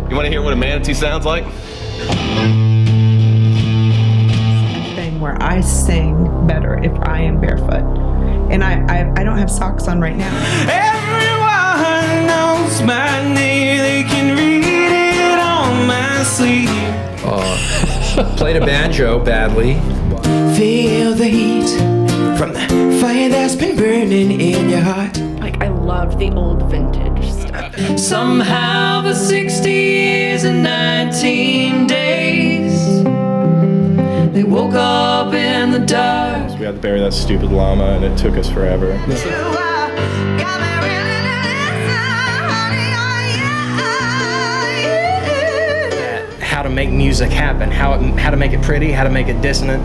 You want to hear what a manatee sounds like? Thing where I sing better if I am barefoot. And I don't have socks on right now. Everyone knows my name. They can read it on my sleeve. Played a banjo badly. Feel the heat from the fire that's been burning in your heart. Like, I love the old vintage stuff. Somehow the 60 years and 19 days, they woke up in the dark. We had to bury that stupid llama, and it took us forever. How to make music happen, how to make it pretty, how to make it dissonant,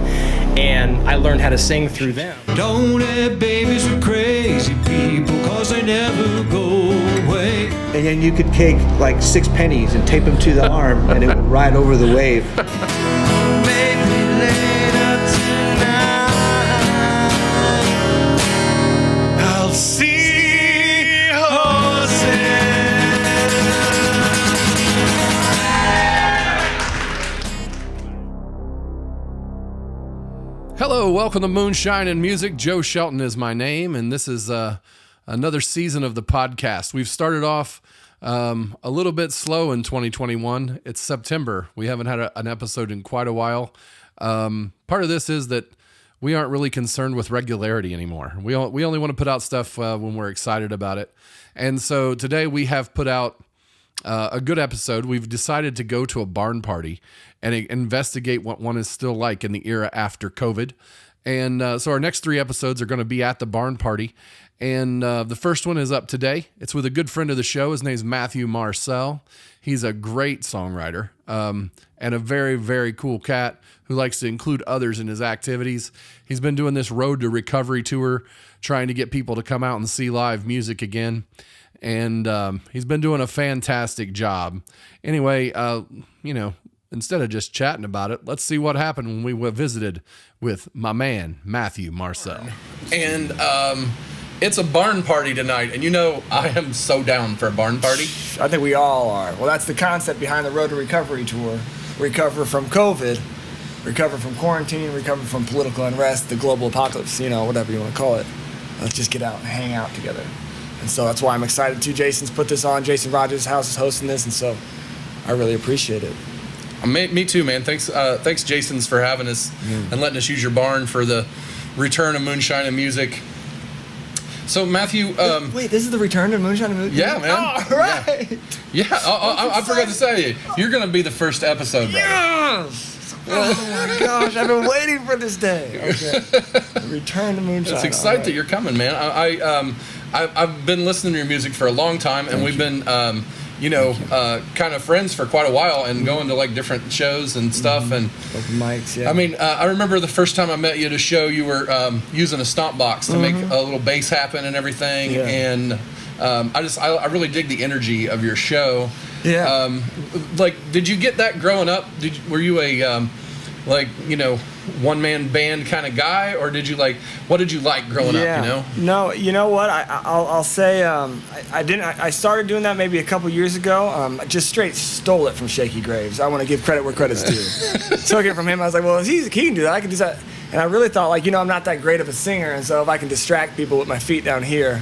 and I learned how to sing through them. Don't have babies with crazy people, cause they never go away. And then you could take like 6 pennies and tape them to the arm, and it would ride over the wave. Maybe later tonight, I'll see horses. Hello, welcome to Moonshine and Music. Joe Shelton is my name, and this is another season of the podcast. We've started off a little bit slow in 2021. It's September. We haven't had an episode in quite a while. Part of this is that we aren't really concerned with regularity anymore. We only want to put out stuff when we're excited about it. And so today we have put out a good episode. We've decided to go to a barn party and investigate what one is still like in the era after COVID. And so our next 3 episodes are going to be at the barn party. And the first one is up today. It's with a good friend of the show. His name's Marcel. He's a great songwriter and a very, very cool cat who likes to include others in his activities. He's been doing this Road to Recovery tour, trying to get people to come out and see live music again. And he's been doing a fantastic job. Anyway, instead of just chatting about it, let's see what happened when we visited with my man, Marcel. And it's a barn party tonight. And I am so down for a barn party. I think we all are. Well, that's the concept behind the Road to Recovery tour. Recover from COVID, recover from quarantine, recover from political unrest, the global apocalypse, whatever you want to call it. Let's just get out and hang out together. And so that's why I'm excited too. Jason's put this on. Jason Rogers' house is hosting this, and so I really appreciate it. Me too, man. Thanks, Jason's, for having us and letting us use your barn for the return of Moonshine and Music. So, Matthew... Wait, this is the return of Moonshine and Music? Yeah, man. All right. Yeah. I forgot to say, you're going to be the first episode, brother. Yes! Oh, my gosh. I've been waiting for this day. Okay. Return to Moonshine. It's exciting that you're coming, man. I've been listening to your music for a long time, and we've been... kind of friends for quite a while and going to like different shows and stuff. And open mics, yeah. I mean, I remember the first time I met you at a show, you were using a stomp box to make a little bass happen and everything. Yeah. And I really dig the energy of your show. Yeah. Did you get that growing up? Were you a one-man band kind of guy, or what did you like growing up, No, you know what, I'll say I didn't. I started doing that maybe a couple years ago. I just straight stole it from Shaky Graves. I want to give credit where credit's due. Took it from him. I was like, well, he can do that, I can do that. And I really thought, I'm not that great of a singer, and so if I can distract people with my feet down here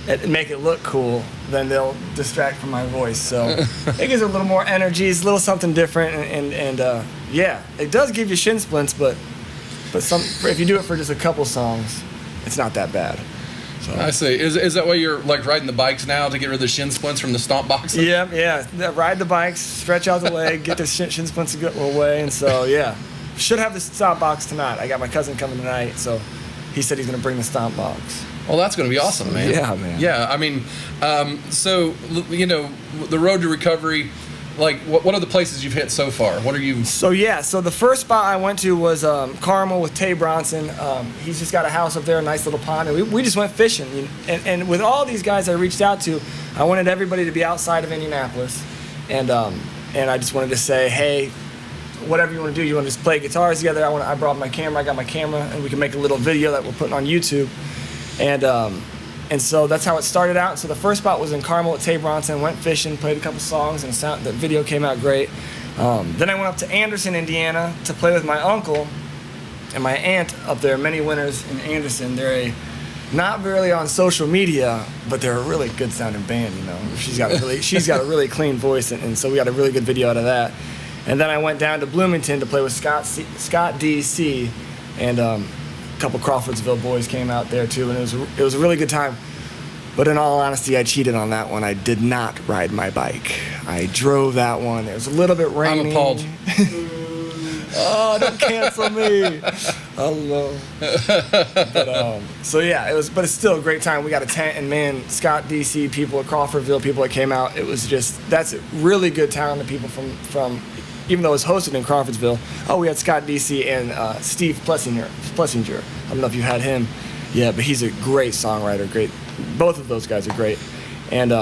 and make it look cool, then they'll distract from my voice. So it gives it a little more energy. It's a little something different, and it does give you shin splints, but if you do it for just a couple songs, it's not that bad. So. I see. Is that why you're riding the bikes now, to get rid of the shin splints from the stomp box? Yeah. Ride the bikes, stretch out the leg, get the shin splints a good away, and so should have the stomp box tonight. I got my cousin coming tonight, so he said he's going to bring the stomp box. Well, that's going to be awesome, man. Yeah, man. Yeah, I mean, the Road to Recovery, what are the places you've hit so far? What are you... So the first spot I went to was Carmel with Tay Bronson. He's just got a house up there, a nice little pond, and we just went fishing. And with all these guys I reached out to, I wanted everybody to be outside of Indianapolis. And I just wanted to say, hey, whatever you want to do, you want to just play guitars together. I brought my camera, I got my camera, and we can make a little video that we're putting on YouTube. And And so that's how it started out. So the first spot was in Carmel at Tay Bronson, went fishing, played a couple songs, and the video came out great. Then I went up to Anderson, Indiana to play with my uncle and my aunt up there, many winners in Anderson. They're not really on social media, but they're a really good sounding band, you know. She's got a really clean voice, and so we got a really good video out of that. And then I went down to Bloomington to play with Scott D.C. and a couple Crawfordsville boys came out there too, and it was a really good time. But in all honesty, I cheated on that one. I did not ride my bike. I drove that one. It was a little bit rainy. I'm appalled. Oh, don't cancel me. Hello. But, so yeah, but it's still a great time. We got a tent, and man, Scott DC people at Crawfordville, people that came out, that's a really good town. The people from even though it was hosted in Crawfordsville. Oh, we had Scott DC and Steve Plessinger. I don't know if you had him. Yeah, but he's a great songwriter. Great. Both of those guys are great. And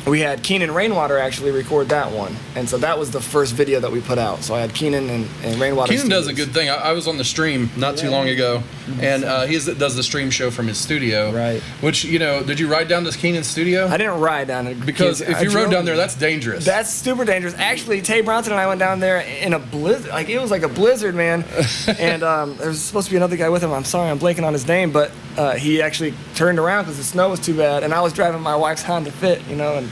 we had Keenan Rainwater actually record that one. And so that was the first video that we put out. So I had Keenan and Rainwater. Keenan does a good thing. I was on the stream not too long ago, and he does the stream show from his studio. Right. Which, did you ride down to Keenan's studio? I didn't ride down it. Because if you rode down there, that's dangerous. That's super dangerous. Actually, Tay Bronson and I went down there in a blizzard. Like, it was like a blizzard, man. And there was supposed to be another guy with him. I'm sorry, I'm blanking on his name. But he actually turned around because the snow was too bad. And I was driving my wife's Honda Fit, And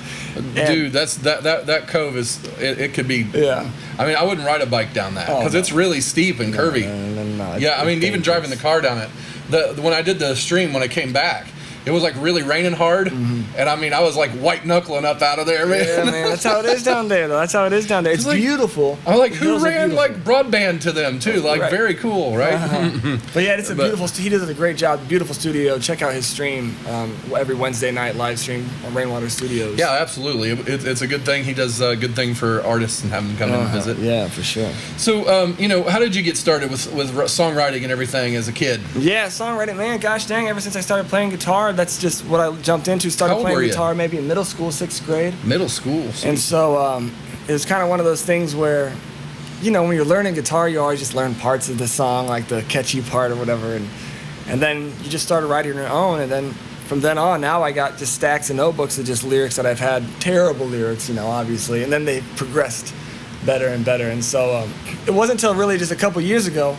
dude, that cove is it could be. Yeah. I mean, I wouldn't ride a bike down that because it's really steep and curvy. No, yeah, I mean, even driving the car down it. When I did the stream, when I came back, it was like really raining hard, and I mean, I was like white knuckling up out of there, man. Yeah, man, that's how it is down there, though. That's how it is down there. It's like, beautiful. I'm like, who ran like broadband to them too? Like, right. Very cool, right? But yeah, it's a beautiful. He does a great job. Beautiful studio. Check out his stream every Wednesday night live stream on Rainwater Studios. Yeah, absolutely. It's a good thing. He does a good thing for artists and have them come in and visit. Yeah, for sure. So, how did you get started with songwriting and everything as a kid? Yeah, songwriting, man. Gosh dang, ever since I started playing guitar, that's just what I jumped into. Started playing guitar maybe in middle school, 6th grade. Middle school. Sweet. And so it was kind of one of those things where, when you're learning guitar, you always just learn parts of the song, like the catchy part or whatever, and then you just started writing your own, and then from then on, now I got just stacks of notebooks of just lyrics that I've had, terrible lyrics, obviously, and then they progressed better and better. And so it wasn't until really just a couple years ago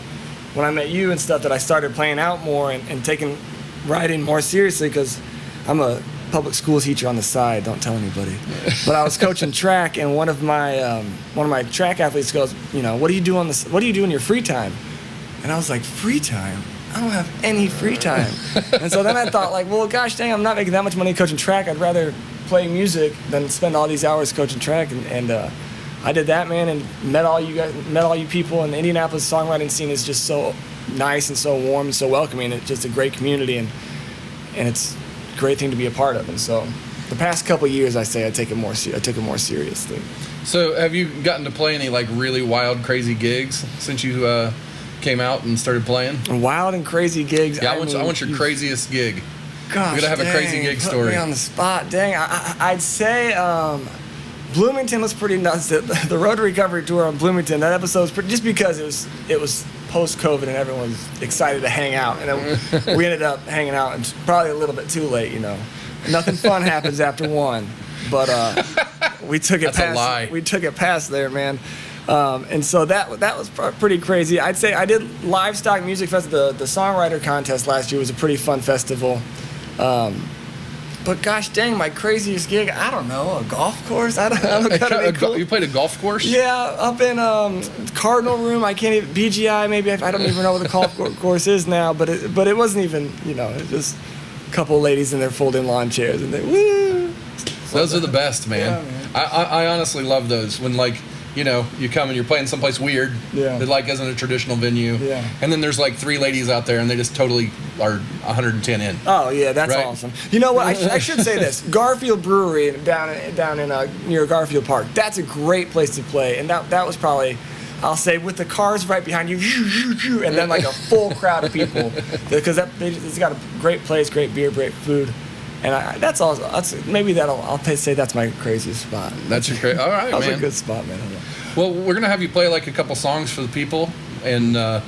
when I met you and stuff that I started playing out more and taking writing more seriously, because I'm a public school teacher on the side. Don't tell anybody. But I was coaching track, and one of my track athletes goes, what do you do in your free time? And I was like, free time? I don't have any free time. And so then I thought, like, well, gosh dang, I'm not making that much money coaching track. I'd rather play music than spend all these hours coaching track. And I did that, man, and met all you people. And the Indianapolis songwriting scene is just so nice and so warm and so welcoming. It's just a great community, and it's a great thing to be a part of. And so the past couple of years, I say I took it more seriously. So have you gotten to play any like really wild, crazy gigs since you came out and started playing? Wild and crazy gigs. Yeah, I want your craziest gig. Gosh, we're gonna have a crazy gig story. Put me on the spot. Dang, I'd say Bloomington was pretty nuts. The Road to Recovery tour on Bloomington, that episode was pretty, just because it was post-COVID and everyone was excited to hang out, and then we ended up hanging out, and probably a little bit too late. Nothing fun happens after one, but we took it. That's a lie. We took it past there, man. And so that was pretty crazy. I'd say I did Livestock Music Fest. The songwriter contest last year was a pretty fun festival. But gosh dang, my craziest gig, I don't know, a golf course? I don't know. Cool. You played a golf course? Yeah, up in Cardinal Room. I can't even, BGI maybe, I don't even know what the golf course is now, but it wasn't even, it was just a couple ladies in their folding lawn chairs, and they, woo! Those are the best, man. Yeah, man. I honestly love those when you come and you're playing someplace weird that like isn't a traditional venue. Yeah. And then there's like 3 ladies out there and they just totally are 110 in. Oh yeah, that's awesome. You know what? I should say this. Garfield Brewery down in near Garfield Park. That's a great place to play. And that was probably, I'll say, with the cars right behind you, and then like a full crowd of people, because it's got a great place, great beer, great food. And that's all. I'll say that's my craziest spot. That's your crazy. All right, man. That's man. a good spot, man. Well, we're gonna have you play like a couple songs for the people, and are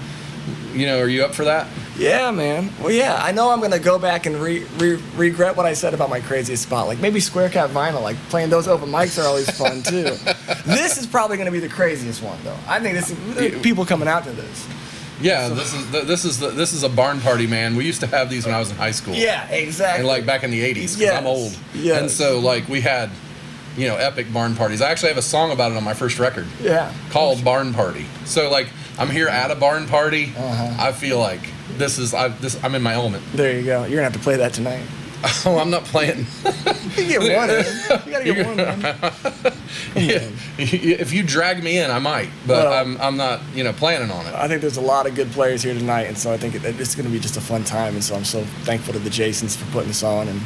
you up for that? Yeah, man. Well, yeah, I know I'm going to go back and regret what I said about my craziest spot. Like, maybe Square Cat Vinyl, like, playing those open mics are always fun, too. This is probably going to be the craziest one, though. I think this is people coming out to this. Yeah, this is a barn party, man. We used to have these when I was in high school. Yeah, exactly. And, like, back in the 80s, because I'm old. Yes. And so, like, we had, epic barn parties. I actually have a song about it on my first record. Yeah. Called Barn Party. So, like, I'm here at a barn party. I feel like I'm in my element. There you go. You're going to have to play that tonight. Oh, I'm not playing. You get one in. You got to get one in. Yeah. If you drag me in, I might. But I'm not, planning on it. I think there's a lot of good players here tonight, and so I think it's going to be just a fun time. And so I'm so thankful to the Jasons for putting this on. And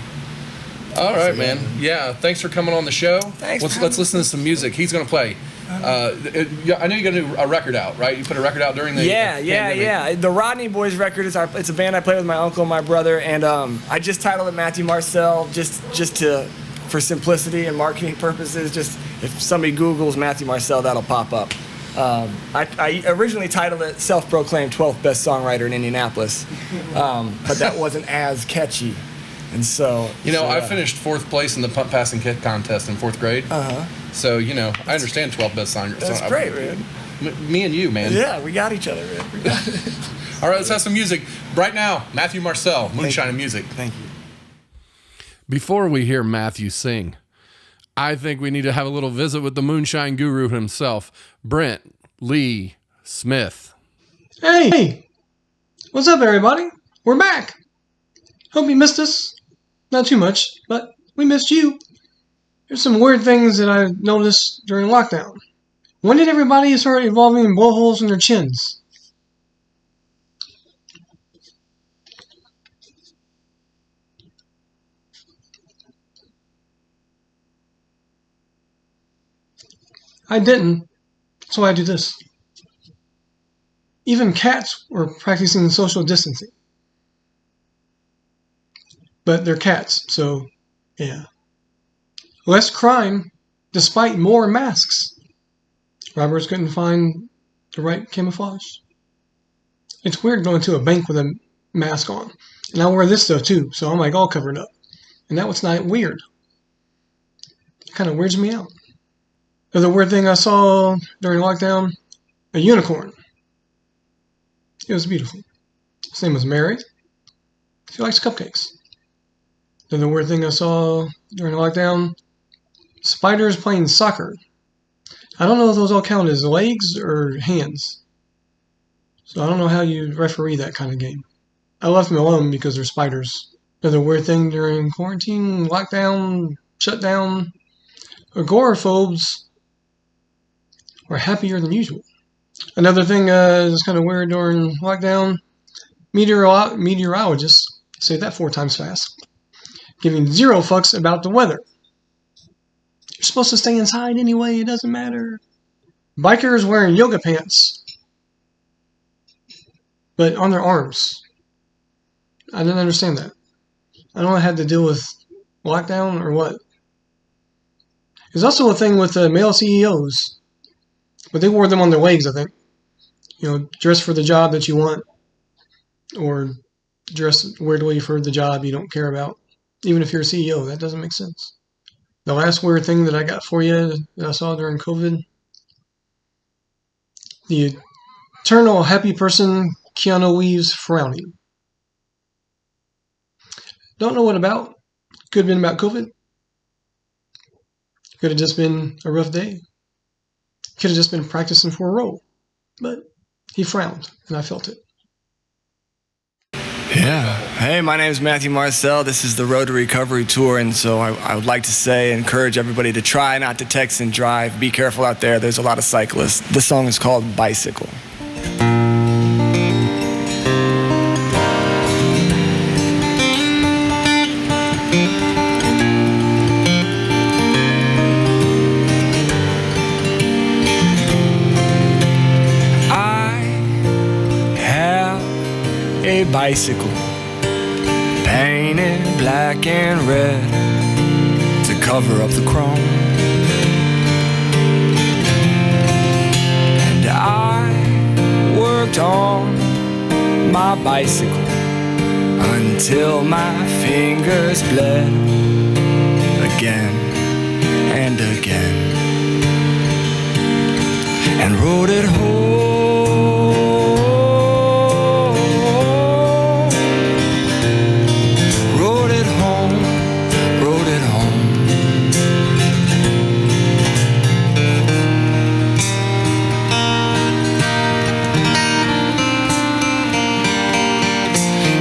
all right, man. Yeah, thanks for coming on the show. Thanks. Let's listen to some music. He's going to play. I know you got a record out, right? You put a record out during the Yeah. The Rodney Boys record it's a band I play with my uncle and my brother, and I just titled it Matthew Marcel just for simplicity and marketing purposes. Just if somebody Googles Matthew Marcel, that'll pop up. I originally titled it Self-Proclaimed 12th Best Songwriter in Indianapolis, but that wasn't as catchy. And so, I finished 4th place in the punt passing kick contest in 4th grade. So, I understand 12th best song. That's great, man. Me and you, man. Yeah, we got each other, man. We got it. All right, let's have some music. Right now, Matthew Marcel, Moonshine and Music. Thank you. Before we hear Matthew sing, I think we need to have a little visit with the Moonshine guru himself, Brent Lee Smith. Hey! What's up, everybody? We're back! Hope you missed us. Not too much, but we missed you. There's some weird things that I've noticed during lockdown. When did everybody start evolving blowholes in their chins? I didn't, so I do this. Even cats were practicing social distancing. But they're cats, so yeah. Less crime, despite more masks. Robbers couldn't find the right camouflage. It's weird going to a bank with a mask on. And I wear this stuff too, so I'm like all covered up. And that was not weird. It kind of weirds me out. Another weird thing I saw during lockdown, a unicorn. It was beautiful. His name was Mary. She likes cupcakes. Another weird thing I saw during lockdown, spiders playing soccer. I don't know if those all count as legs or hands. So I don't know how you referee that kind of game. I left them alone because they're spiders. Another weird thing during quarantine, lockdown, shutdown, agoraphobes are happier than usual. Another thing that's kind of weird during lockdown, meteorologists, say that 4 times fast, giving 0 fucks about the weather. You're supposed to stay inside anyway, it doesn't matter. Bikers wearing yoga pants, but on their arms. I didn't understand that. I don't know if it had to deal with lockdown or what. There's also a thing with male CEOs, but they wore them on their legs, I think. Dress for the job that you want, or dress weirdly for the job you don't care about. Even if you're a CEO, that doesn't make sense. The last weird thing that I got for you that I saw during COVID, the eternal happy person, Keanu Reeves frowning. Don't know what about. Could have been about COVID. Could have just been a rough day. Could have just been practicing for a role. But he frowned, and I felt it. Yeah. Hey, my name is Matthew Marcel. This is the Road to Recovery Tour, and so I would like to encourage everybody to try not to text and drive. Be careful out there. There's a lot of cyclists. This song is called Bicycle. Bicycle, painted black and red to cover up the chrome. And I worked on my bicycle until my fingers bled again and again, and rode it home, rode it home, rode it home.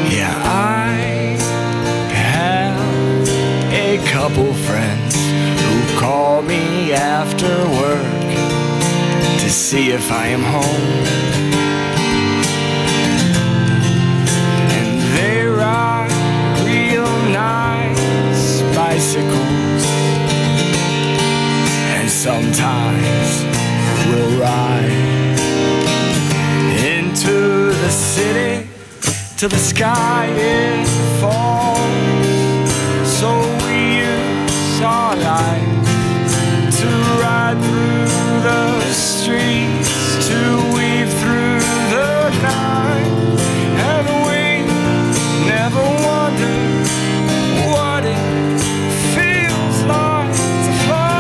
Yeah, I have a couple friends who call me after work to see if I am home, and they ride real nice bicycles, and sometimes we'll ride into the city till the sky it falls. So we use our life to ride through the streets, to weave through the night, and we never wonder what it feels like to fly.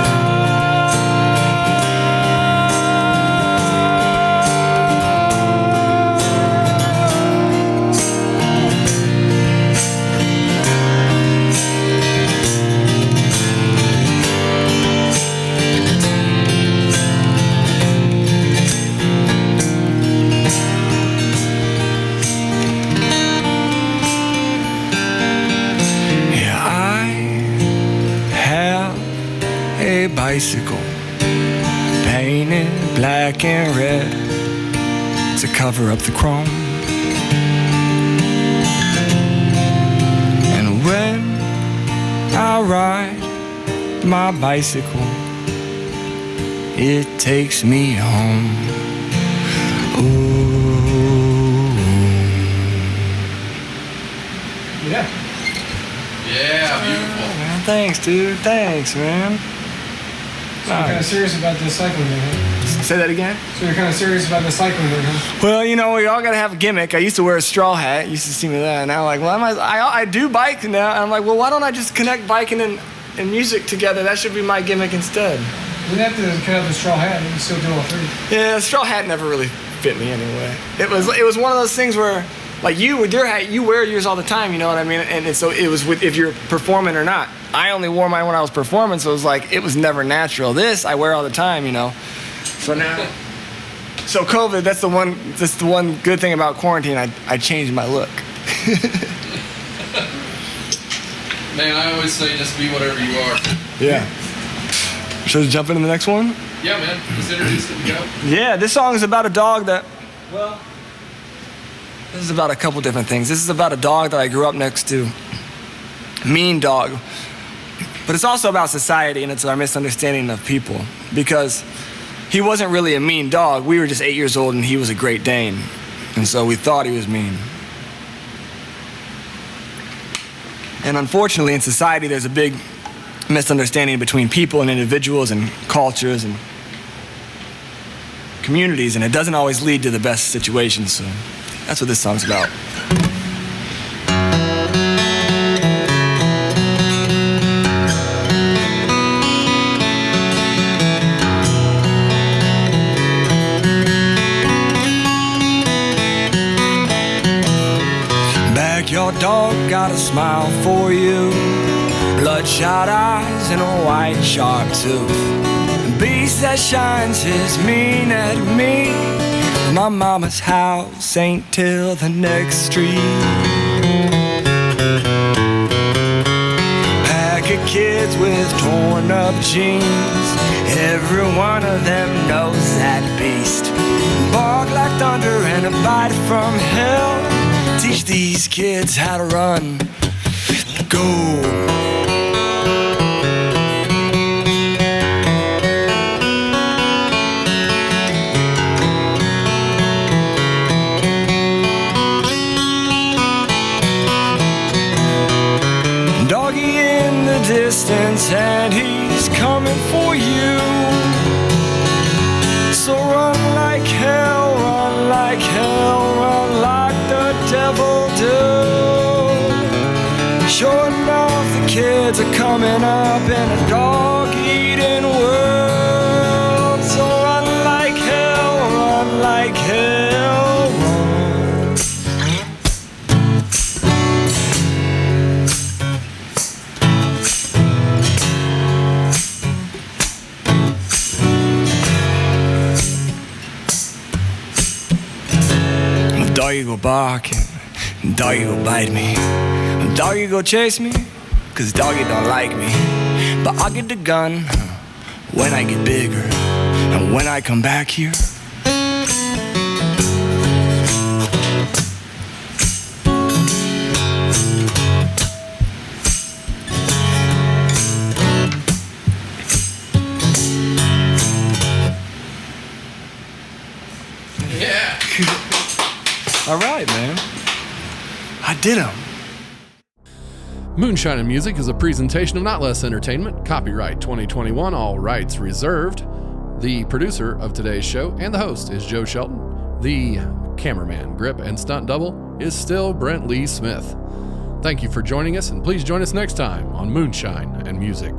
A bicycle painted black and red to cover up the chrome, and when I ride my bicycle, it takes me home. Ooh. Yeah. Yeah, beautiful. Man, thanks, dude. Thanks, man. So you're kind of serious about the cycling thing, huh? Say that again? So you're kind of serious about the cycling thing, huh? Well, you know, we all gotta have a gimmick. I used to wear a straw hat. You used to see me there. And now, like, well, I do bike now. And I'm like, well, why don't I just connect biking and music together? That should be my gimmick instead. You didn't have to cut out the straw hat. You can still do all three. Yeah, the straw hat never really fit me anyway. It was one of those things where, like, you with your hat, you wear yours all the time. You know what I mean? And so it was with if you're performing or not. I only wore mine when I was performing, so it was like, it was never natural. This, I wear all the time, you know. So now, so COVID, that's the one good thing about quarantine, I changed my look. Man, I always say just be whatever you are. Yeah. Should we jump into the next one? Yeah, man. Just introduce it and go. Yeah, this song is about a dog that, well, this is about a couple different things. This is about a dog that I grew up next to. Mean dog. But it's also about society, and it's our misunderstanding of people. Because he wasn't really a mean dog. We were just 8 years old, and he was a Great Dane. And so we thought he was mean. And unfortunately, in society, there's a big misunderstanding between people and individuals and cultures and communities, and it doesn't always lead to the best situations. So that's what this song's about. Backyard dog got a smile for you, bloodshot eyes and a white sharp tooth. Beast that shines his mean at me. My mama's house ain't till the next street. Pack of kids with torn up jeans. Every one of them knows that beast. Bark like thunder and a bite from hell. Teach these kids how to run. Go. Doggy in the distance and he's coming for you. So run like hell, run like hell, run like the devil does. Sure enough, the kids are coming up in a dog-eating world. So run like hell, run like hell, run. A doggy go barking, a doggy go bite me. Doggy go chase me, cause doggy don't like me. But I'll get the gun when I get bigger. And when I come back here, Yeah. all right, man. I did him. Moonshine and Music is a presentation of Notlehs Entertainment, copyright 2021, all rights reserved. The producer of today's show and the host is Joe Shelton. The cameraman, grip, and stunt double is still Brent Lee Smith. Thank you for joining us, and please join us next time on Moonshine and Music.